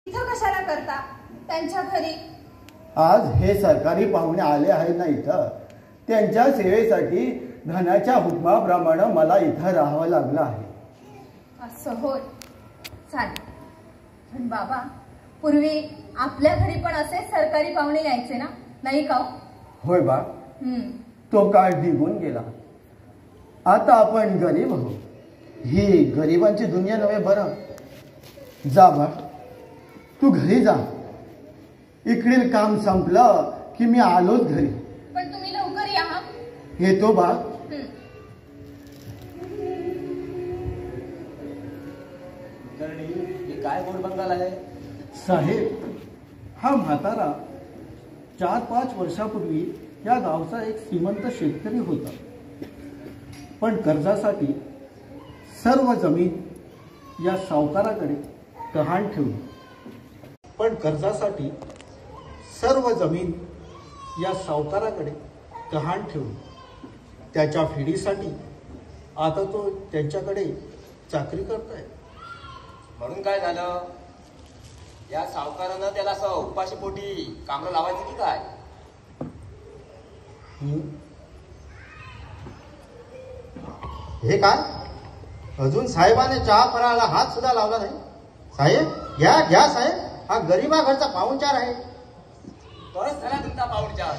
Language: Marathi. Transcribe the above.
इथं कशाला करता त्यांच्या घरी? आज हे सरकारी पाहुणे आले आहेत ना इथं, त्यांच्या सेवेसाठी धनाच्या हुकमाप्रमाणे मला इथं राहावं लागलं आहे. असं होय, चालेल. पण बाबा, पूर्वी आपल्या घरी पण असे सरकारी पाहुणे यायचे ना, नाही का? होय बा, तो काळ निघून गेला. आता आपण गरीब आहोत. ही गरिबांची दुनिया नव्हे बरं. जा बा, तू घरी जा. इकडील काम संपलं की मी आलोच घरी. पण तुम्ही लवकर या. येतो बा. हे काय गोड बंगाल आहे साहेब? हा म्हातारा 4-5 वर्षापूर्वी या गावचा एक श्रीमंत शेतकरी होता. पण कर्जासाठी सर्व जमीन या सावकाराकडे गहाण ठेवली. त्याच्या फेडीसाठी आता तो त्यांच्याकडे चाकरी करतोय. म्हणून काय झालं? या सावकारानं त्याला असं उपाशी पोटी कामं लावायची की काय? हे काय? अजून साहेबाने चहा फराळाला हात सुद्धा लावला नाही. साहेब घ्या घ्या साहेब, हा गरीबा घरचा पाहुणचार आहे. बरंच झाला तुमचा पाहुणचार.